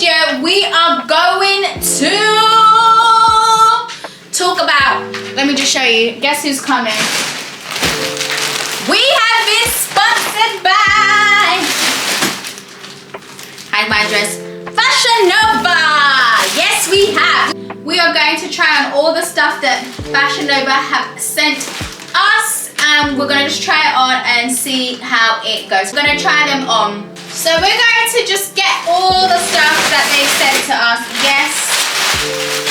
video, we are going to talk about, let me just show you, guess who's coming? We have been sponsored by, hide my address, fashionable. Yes, we have. We are going to try on all the stuff that fashionable have sent us, and we're going to just try it on and see how it goes. We're going to try them on. So we're going to just get all the stuff that they sent to us, yes,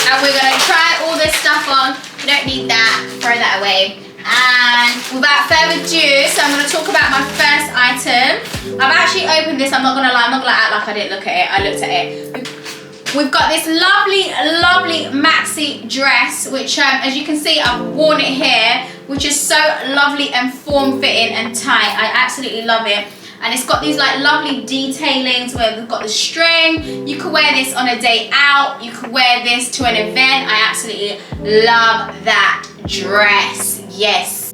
and we're going to try all this stuff on. We don't need that, throw that away. And without further ado, so I'm going to talk about my first item. I've actually opened this, I'm not going to lie, I'm not going to act like I didn't look at it. I looked at it. We've got this lovely maxi dress, which as you can see, I've worn it here, which is so lovely and form-fitting and tight. I absolutely love it. And it's got these like lovely detailings where we've got the string. You could wear this on a day out. You could wear this to an event. I absolutely love that dress. Yes.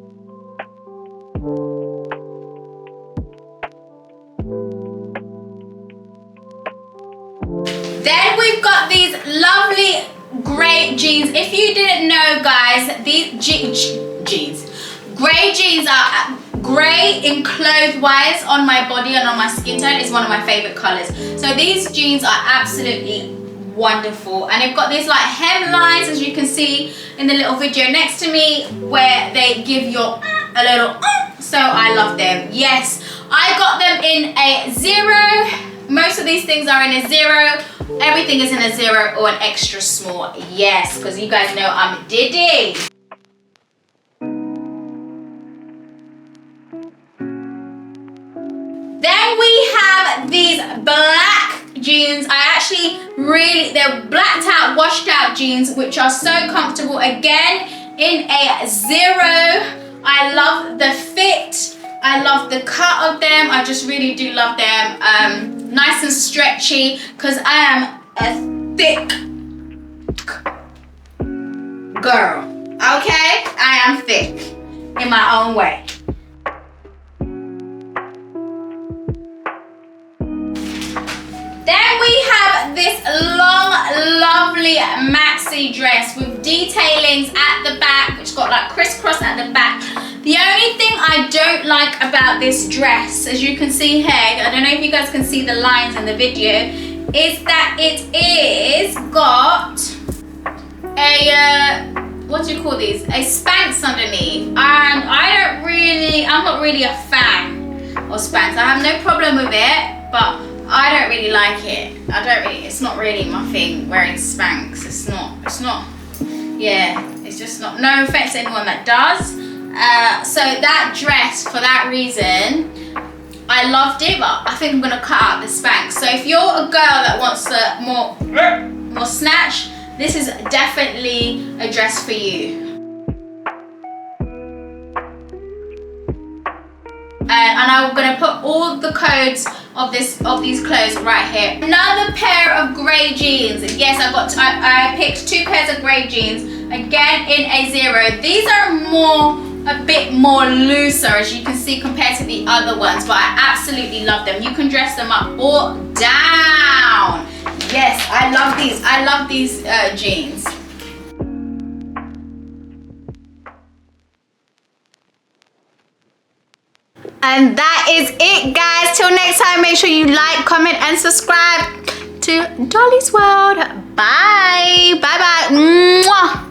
Then we've got these lovely grey jeans. If you didn't know, guys, these grey jeans are grey in clothes wise on my body and on my skin tone. Is one of my favorite colors. So these jeans are absolutely wonderful, and they've got these like hem lines, as you can see in the little video next to me, where they give you a little so I love them. Yes, I got them in a 0. Most of these things are in a 0. Everything is in a 0 or an extra small. Yes, because you guys know I'm Diddy. Then we have these black jeans. They're blacked out, washed out jeans, which are so comfortable. Again, in a 0. I love the fit. I love the cut of them. I just really do love them. Nice and stretchy, because I am a thick girl. Okay? I am thick in my own way. Then we have this long, lovely maxi dress with detailings at the back, which got like crisscross at the back. The only thing I don't like about this dress, as you can see here, I don't know if you guys can see the lines in the video, is that it is got a, what do you call these? A Spanx underneath. And I'm not really a fan of Spanx. I have no problem with it, but I don't really like it. It's not really my thing, wearing Spanx. It's not, yeah, it's just not, no offense to anyone that does. So that dress, for that reason, I loved it, but I think I'm gonna cut out the Spanx. So if you're a girl that wants more snatch, this is definitely a dress for you. And I'm gonna put all the codes of these clothes right here. Another pair of grey jeans. Yes, I picked 2 pairs of grey jeans. Again in a 0. These are a bit more looser, as you can see, compared to the other ones, but I absolutely love them. You can dress them up or down. Yes, I love these. I love these jeans. And that is it, guys. Till next time, make sure you like, comment, and subscribe to Dolly's World. Bye. Bye-bye.